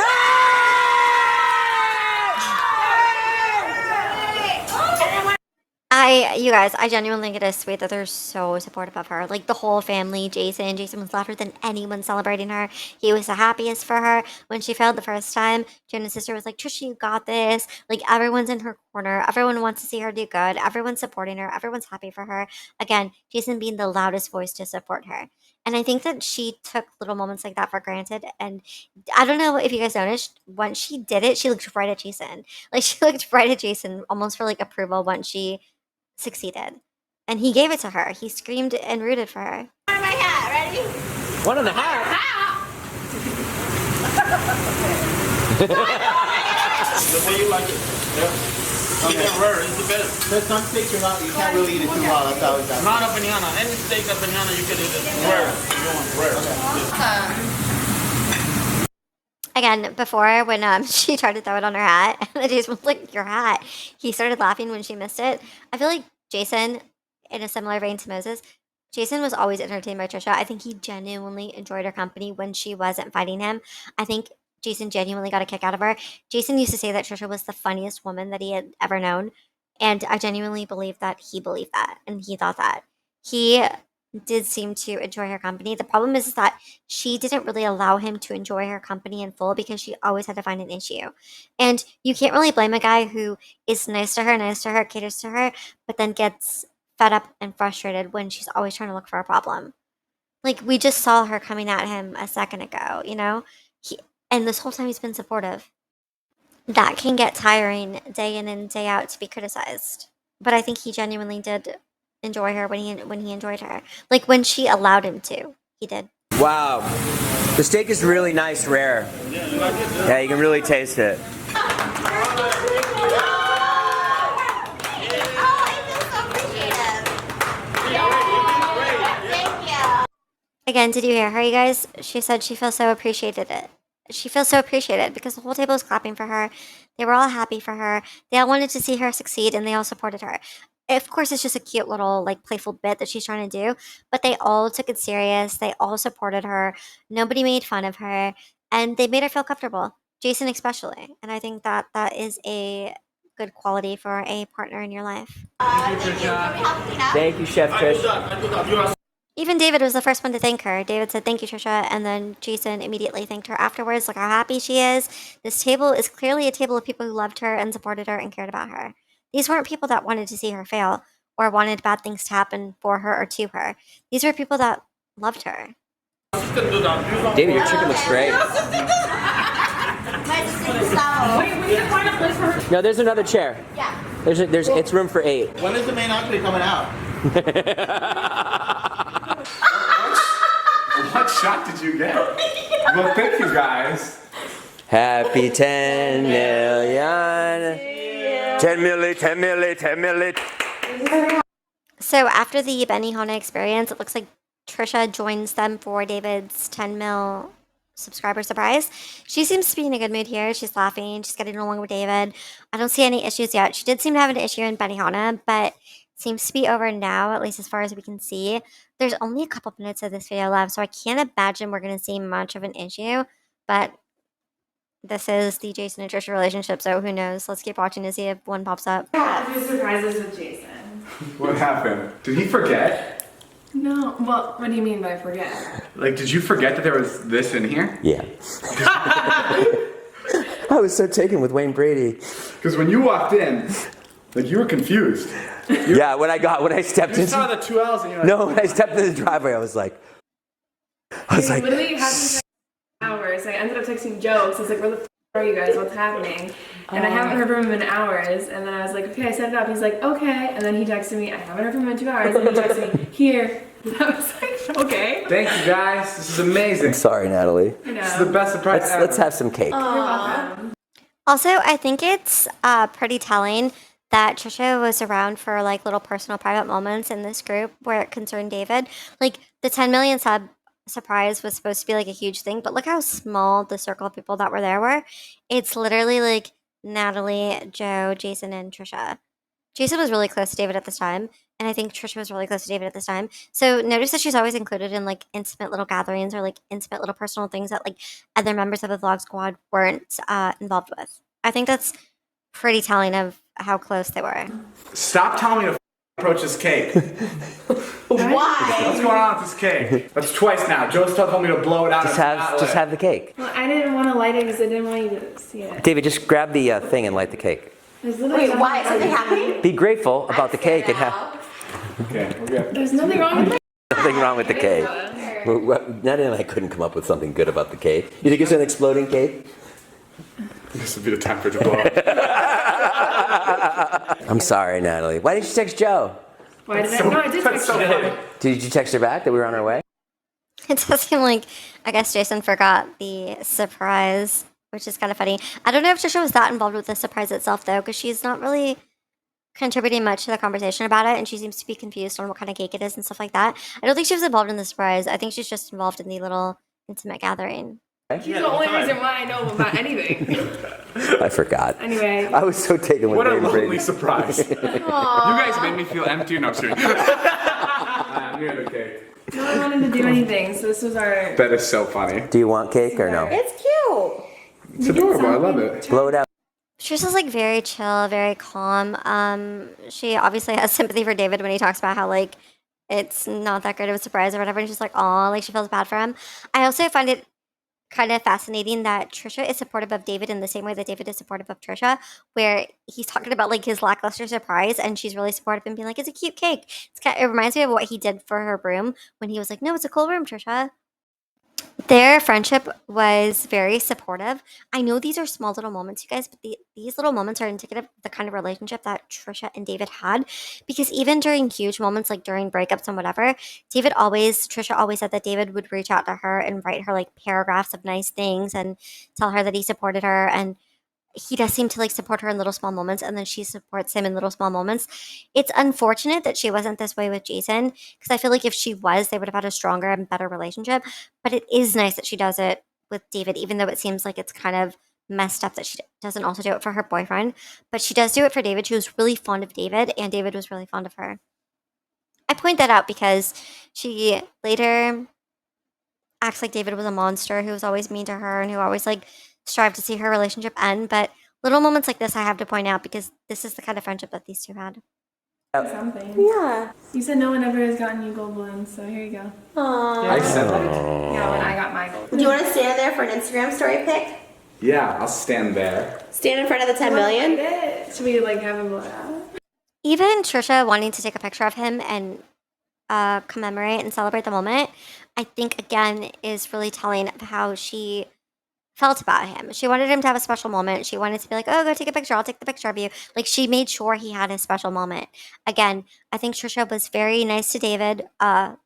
Speaker 1: You guys, I genuinely think it is sweet that they're so supportive of her. Like the whole family, Jason was louder than anyone celebrating her. He was the happiest for her. When she failed the first time, Jenna's sister was like, Trisha, you got this. Like everyone's in her corner. Everyone wants to see her do good. Everyone's supporting her. Everyone's happy for her. Again, Jason being the loudest voice to support her. And I think that she took little moments like that for granted. And I don't know if you guys noticed, once she did it, she looked right at Jason. Like she looked right at Jason almost for like approval once she succeeded. And he gave it to her. He screamed and rooted for her.
Speaker 6: My hat, ready?
Speaker 2: 1.5.
Speaker 9: The way you like it. Yeah. Keep it rare, it's the best. There's some steaks you can't really eat it too well. That's how it's done. Not a banana. Any steak a banana you can eat it rare. You want rare.
Speaker 1: Again, before when she tried to throw it on her hat, and Jason was like, "Your hat." He started laughing when she missed it. I feel like Jason, in a similar vein to Moses, Jason was always entertained by Trisha. I think he genuinely enjoyed her company when she wasn't fighting him. I think Jason genuinely got a kick out of her. Jason used to say that Trisha was the funniest woman that he had ever known, and I genuinely believe that he believed that, and he thought that. He did seem to enjoy her company. The problem is that she didn't really allow him to enjoy her company in full because she always had to find an issue. And you can't really blame a guy who is nice to her, caters to her, but then gets fed up and frustrated when she's always trying to look for a problem. Like we just saw her coming at him a second ago, you know? And this whole time he's been supportive. That can get tiring day in and day out to be criticized. But I think he genuinely did enjoy her when he enjoyed her. Like when she allowed him to. He did.
Speaker 2: Wow. The steak is really nice, rare. Yeah, you can really taste it.
Speaker 1: Again, did you hear her, you guys? She said she feels so appreciated it. She feels so appreciated because the whole table was clapping for her. They were all happy for her. They all wanted to see her succeed and they all supported her. Of course, it's just a cute little, like, playful bit that she's trying to do, but they all took it serious. They all supported her. Nobody made fun of her, and they made her feel comfortable. Jason especially. And I think that that is a good quality for a partner in your life.
Speaker 2: Thank you, Chef Trish.
Speaker 1: Even David was the first one to thank her. David said, "Thank you, Trisha," and then Jason immediately thanked her afterwards. Look how happy she is. This table is clearly a table of people who loved her and supported her and cared about her. These weren't people that wanted to see her fail or wanted bad things to happen for her or to her. These were people that loved her.
Speaker 2: David, your chicken looks great. No, there's another chair.
Speaker 6: Yeah.
Speaker 2: It's room for 8.
Speaker 9: When is the main entree coming out?
Speaker 5: What shot did you get? Well, thank you guys.
Speaker 2: Happy 10 million. 10 milli, 10 milli, 10 milli.
Speaker 1: So after the Benihana experience, it looks like Trisha joins them for David's 10 mil subscriber surprise. She seems to be in a good mood here. She's laughing. She's getting along with David. I don't see any issues yet. She did seem to have an issue in Benihana, but seems to be over now, at least as far as we can see. There's only a couple minutes of this video left, so I can't imagine we're going to see much of an issue, but this is the Jason and Trisha relationship, so who knows? Let's keep watching to see if one pops up.
Speaker 8: Yeah, a few surprises with Jason.
Speaker 5: What happened? Did he forget?
Speaker 8: No, well, what do you mean by forget?
Speaker 5: Like, did you forget that there was this in here?
Speaker 2: Yeah. I was so taken with Wayne Brady.
Speaker 5: Because when you walked in, like, you were confused.
Speaker 2: Yeah, when I stepped
Speaker 5: You
Speaker 2: into...
Speaker 5: saw the 2 L's and you're like...
Speaker 2: No, when I stepped into the driveway, I was like...
Speaker 8: Literally, it happened for hours. I ended up texting jokes. I was like, where the
Speaker 10: are you guys? What's happening? And I haven't heard from him in hours. And then I was like, okay, I set it up. He's like, okay. And then he texted me, I haven't heard from him in 2 hours. And he texted me, here. And I was like, okay.
Speaker 5: Thank you guys. This is amazing.
Speaker 2: Sorry, Natalie.
Speaker 10: I know.
Speaker 5: This is the best surprise ever.
Speaker 2: Let's have some cake.
Speaker 10: You're welcome.
Speaker 1: Also, I think it's pretty telling that Trisha was around for like little personal private moments in this group where it concerned David. Like the 10 million sub surprise was supposed to be like a huge thing, but look how small the circle of people that were there were. It's literally like Natalie, Joe, Jason, and Trisha. Jason was really close to David at this time, and I think Trisha was really close to David at this time. So notice that she's always included in like intimate little gatherings or like intimate little personal things that like other members of the vlog squad weren't involved with. I think that's pretty telling of how close they were.
Speaker 5: Stop telling me to approach this cake.
Speaker 6: Why?
Speaker 5: What's going on with this cake? That's twice now. Joe's told me to blow it out.
Speaker 2: Just have the cake.
Speaker 10: Well, I didn't want to light it because I didn't want you to see it.
Speaker 2: David, just grab the thing and light the cake.
Speaker 10: There's literally
Speaker 6: Wait, why? Is something happening?
Speaker 2: Be grateful about the cake and have
Speaker 5: Okay, we're good.
Speaker 10: There's nothing wrong with it.
Speaker 2: nothing wrong with the cake. Natalie and I couldn't come up with something good about the cake. You think it's an exploding cake?
Speaker 5: This would be the time for it to blow up.
Speaker 2: I'm sorry, Natalie. Why didn't you text Joe?
Speaker 10: Why did I? No, I did text you.
Speaker 2: Did you text her back that we were on our way?
Speaker 1: It does seem like, I guess Jason forgot the surprise, which is kind of funny. I don't know if Trisha was that involved with the surprise itself, though, because she's not really contributing much to the conversation about it, and she seems to be confused on what kind of cake it is and stuff like that. I don't think she was involved in the surprise. I think she's just involved in the little intimate gathing.
Speaker 10: She's the only reason why I know about anything.
Speaker 2: I forgot.
Speaker 10: Anyway.
Speaker 2: I was so taken with
Speaker 5: What a
Speaker 2: David
Speaker 5: lonely
Speaker 2: Brady.
Speaker 5: surprise. You guys made me feel empty. No, I'm serious. I'm near the cake.
Speaker 10: No one wanted to do anything, so this was our...
Speaker 5: That is so funny.
Speaker 2: Do you want cake or no?
Speaker 6: It's cute.
Speaker 5: It's adorable. I love it.
Speaker 2: Blow it out.
Speaker 1: Trisha's like very chill, very calm. She obviously has sympathy for David when he talks about how like it's not that great of a surprise or whatever, and she's like, "Aw," like she feels bad for him. I also find it kind of fascinating that Trisha is supportive of David in the same way that David is supportive of Trisha, where he's talking about like his lackluster surprise, and she's really supportive and being like, "It's a cute cake." It reminds me of what he did for her room when he was like, "No, it's a cool room, Trisha." Their friendship was very supportive. I know these are small little moments, you guys, but these little moments are indicative of the kind of relationship that Trisha and David had. Because even during huge moments, like during breakups and whatever, Trisha always said that David would reach out to her and write her like paragraphs of nice things and tell her that he supported her. And he does seem to like support her in little small moments, and then she supports him in little small moments. It's unfortunate that she wasn't this way with Jason, because I feel like if she was, they would have had a stronger and better relationship. But it is nice that she does it with David, even though it seems like it's kind of messed up that she doesn't also do it for her boyfriend. But she does do it for David. She was really fond of David, and David was really fond of her. I point that out because she later acts like David was a monster who was always mean to her and who always like strive to see her relationship end. But little moments like this I have to point out because this is the kind of friendship that these two had.
Speaker 10: Something.
Speaker 6: Yeah.
Speaker 10: You said no one ever has gotten you gold balloons, so here you go.
Speaker 6: Aww.
Speaker 5: I said that.
Speaker 10: Yeah, when I got my gold.
Speaker 6: Do you want to stand there for an Instagram story pic?
Speaker 5: Yeah, I'll stand there.
Speaker 6: Stand in front of the 10 million?
Speaker 10: Should we like have him blow it out?
Speaker 1: Even Trisha wanting to take a picture of him and commemorate and celebrate the moment, I think again is really telling of how she felt about him. She wanted him to have a special moment. She wanted to be like, "Oh, go take a picture. I'll take the picture of you." Like she made sure he had his special moment. Again, I think Trisha was very nice to David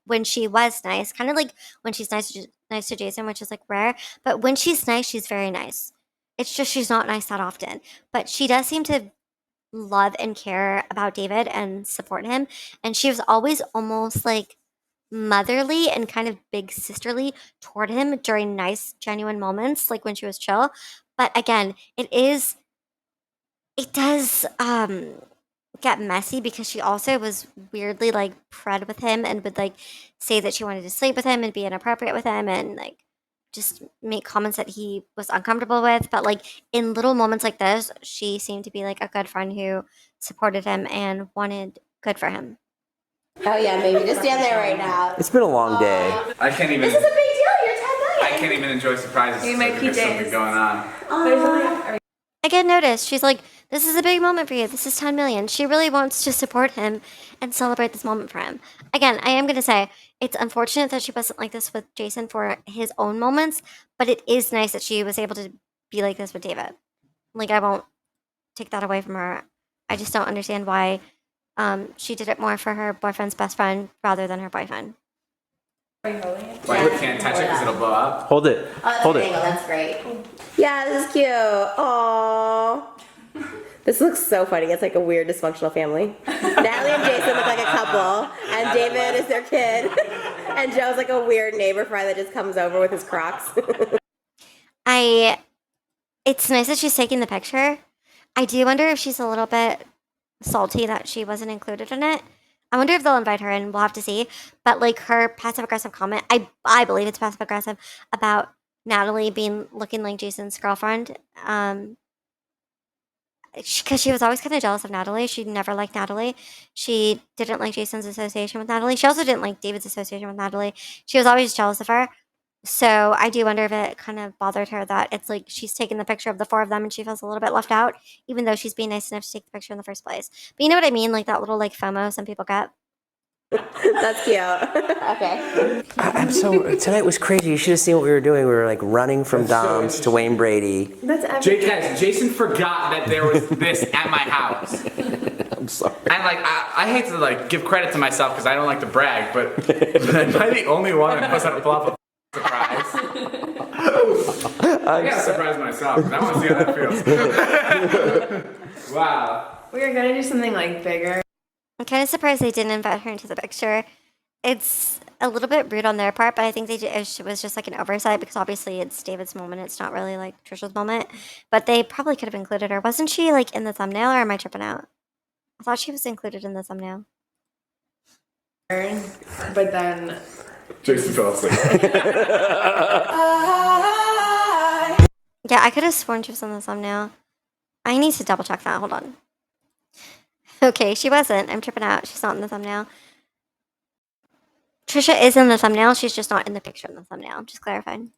Speaker 1: when she was nice, kind of like when she's nice to Jason, which is like rare. But when she's nice, she's very nice. It's just she's not nice that often. But she does seem to love and care about David and support him. And she was always almost like motherly and kind of big sisterly toward him during nice, genuine moments, like when she was chill. But again, it does get messy because she also was weirdly like pred with him and would like say that she wanted to sleep with him and be inappropriate with him and like just make comments that he was uncomfortable with. But like in little moments like this, she seemed to be like a good friend who supported him and wanted good for him.
Speaker 6: Oh yeah, baby, just stand there right now.
Speaker 2: It's been a long day.
Speaker 5: I can't even.
Speaker 6: This is a big deal. You're 10 million.
Speaker 5: I can't even enjoy surprises.
Speaker 10: You might
Speaker 5: There's
Speaker 10: PJs.
Speaker 5: something going on.
Speaker 1: Again, notice she's like, "This is a big moment for you. This is 10 million." She really wants to support him and celebrate this moment for him. Again, I am going to say it's unfortunate that she wasn't like this with Jason for his own moments, but it is nice that she was able to be like this with David. Like, I won't take that away from her. I just don't understand why she did it more for her boyfriend's best friend rather than her boyfriend.
Speaker 5: Why you can't touch it because it'll blow up?
Speaker 2: Hold it. Hold it.
Speaker 6: That's great. Yeah, this is cute. Aww. This looks so funny. It's like a weird dysfunctional family. Natalie and Jason look like a couple, and David is their kid, and Joe's like a weird neighbor friend that just comes over with his Crocs.
Speaker 1: It's nice that she's taking the picture. I do wonder if she's a little bit salty that she wasn't included in it. I wonder if they'll invite her in. We'll have to see. But like her passive aggressive comment, I believe it's passive aggressive about Natalie looking like Jason's girlfriend. Because she was always kind of jealous of Natalie. She never liked Natalie. She didn't like Jason's association with Natalie. She also didn't like David's association with Natalie. She was always jealous of her. So I do wonder if it kind of bothered her that it's like she's taking the picture of the four of them and she feels a little bit left out, even though she's being nice enough to take the picture in the first place. But you know what I mean? Like that little like FOMO some people get.
Speaker 6: That's cute. Okay.
Speaker 2: I'm so tonight was crazy. You should have seen what we were doing. We were like running from Dom's to Wayne Brady.
Speaker 10: That's everything.
Speaker 5: Jason forgot that there was this at my house.
Speaker 2: I'm sorry.
Speaker 5: And like I hate to like give credit to myself because I don't like to brag, but am I the only one that wasn't a bluff of surprise? I gotta surprise myself because I want to see how that feels. Wow.
Speaker 10: We were gonna do something like bigger.
Speaker 1: I'm kind of surprised they didn't invite her into the picture. It's a little bit rude on their part, but I think it was just like an oversight because obviously it's David's moment. It's not really like Trisha's moment. But they probably could have included her. Wasn't she like in the thumbnail or am I tripping out? I thought she was included in the thumbnail.
Speaker 10: But then
Speaker 5: Jason fell asleep.
Speaker 1: Yeah, I could have sworn she was in the thumbnail. I need to double check that. Hold on. Okay, she wasn't. I'm tripping out. She's not in the thumbnail. Trisha is in the thumbnail. She's just not in the picture in the thumbnail. Just clarifying.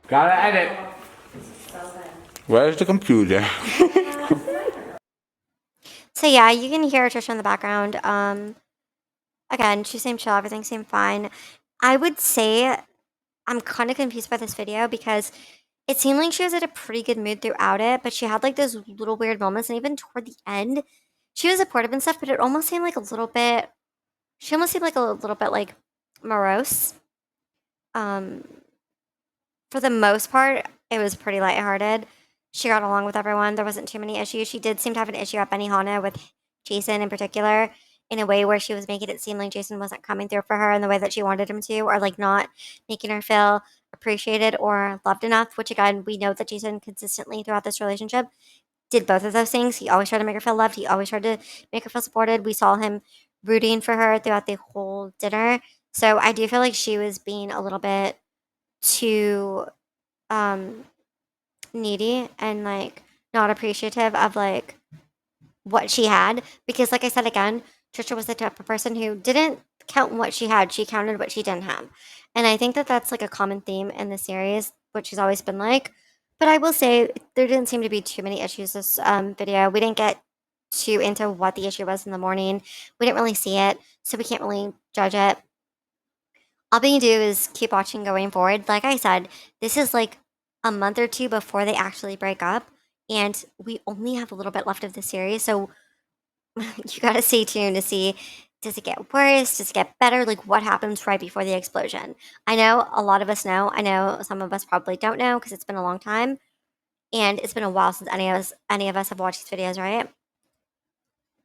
Speaker 5: Gotta edit. Where's the computer?
Speaker 1: So yeah, you can hear Trisha in the background. Again, she seemed chill. Everything seemed fine. I would say I'm kind of confused by this video because it seemed like she was at a pretty good mood throughout it, but she had like those little weird moments, and even toward the end, she was supportive and stuff, but it almost seemed like a little bit. She almost seemed like a little bit like morose. For the most part, it was pretty lighthearted. She got along with everyone. There wasn't too many issues. She did seem to have an issue at Benihana with Jason in particular, in a way where she was making it seem like Jason wasn't coming through for her in the way that she wanted him to, or like not making her feel appreciated or loved enough, which again, we know that Jason consistently throughout this relationship did both of those things. He always tried to make her feel loved. He always tried to make her feel supported. We saw him rooting for her throughout the whole dinner. So I do feel like she was being a little bit too needy and like not appreciative of like what she had, because like I said again, Trisha was the type of person who didn't count what she had, she counted what she didn't have. And I think that that's like a common theme in the series, which has always been like. But I will say there didn't seem to be too many issues this video. We didn't get too into what the issue was in the morning. We didn't really see it, so we can't really judge it. All we can do is keep watching going forward. Like I said, this is like a month or two before they actually break up, and we only have a little bit left of the series, so you gotta stay tuned to see, does it get worse, does it get better, like what happens right before the explosion. I know a lot of us know. I know some of us probably don't know because it's been a long time, and it's been a while since any of us have watched these videos, right?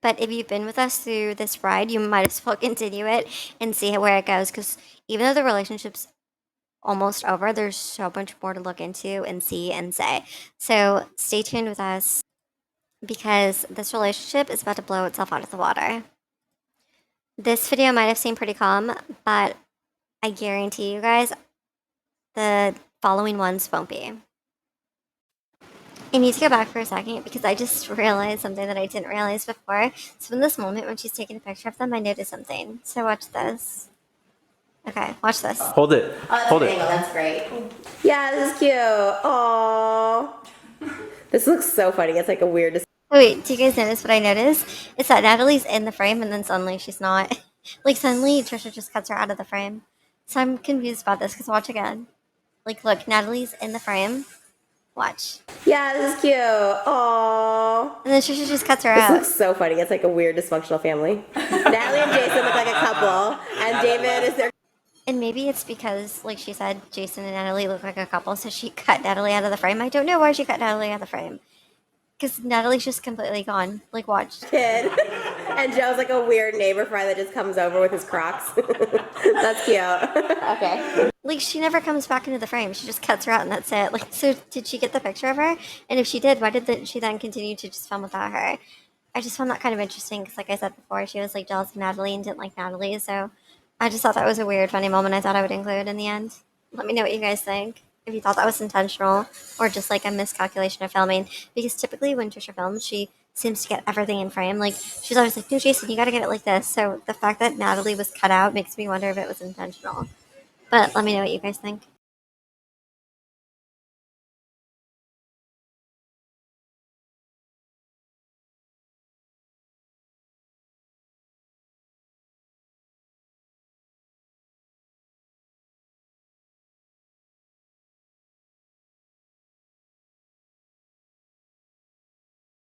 Speaker 1: But if you've been with us through this ride, you might as well continue it and see where it goes, because even though the relationship's almost over, there's so much more to look into and see and say. So stay tuned with us, because this relationship is about to blow itself out of the water. This video might have seemed pretty calm, but I guarantee you guys the following ones won't be. I need to go back for a second because I just realized something that I didn't realize before. So in this moment when she's taking a picture of them, I noticed something. So watch this. Okay, watch this.
Speaker 2: Hold it. Hold it.
Speaker 6: That's great. Yeah, this is cute. Aww. This looks so funny. It's like a weird.
Speaker 1: Wait, do you guys notice what I noticed? It's that Natalie's in the frame and then suddenly she's not. Like suddenly Trisha just cuts her out of the frame. So I'm confused about this because watch again. Like, look, Natalie's in the frame. Watch.
Speaker 6: Yeah, this is cute. Aww.
Speaker 1: And then Trisha just cuts her
Speaker 6: This
Speaker 1: out.
Speaker 6: looks so funny. It's like a weird dysfunctional family. Natalie and Jason look like a couple, and David is their.
Speaker 1: And maybe it's because, like she said, Jason and Natalie look like a couple, so she cut Natalie out of the frame. I don't know why she cut Natalie out of the frame. Because Natalie's just completely gone. Like, watch.
Speaker 6: Kid. And Joe's like a weird neighbor friend that just comes over with his Crocs. That's cute. Okay.
Speaker 1: Like, she never comes back into the frame. She just cuts her out and that's it. Like, so did she get the picture of her? And if she did, why did she then continue to just film without her? I just found that kind of interesting because, like I said before, she was, like, jealous of Natalie and didn't like Natalie. So I just thought that was a weird, funny moment I thought I would include in the end. Let me know what you guys think. If you thought that was intentional or just, like, a miscalculation of filming. Because typically when Trisha films, she seems to get everything in frame. Like, she's always like, no, Jason, you gotta get it like this. So the fact that Natalie was cut out makes me wonder if it was intentional. But let me know what you guys think.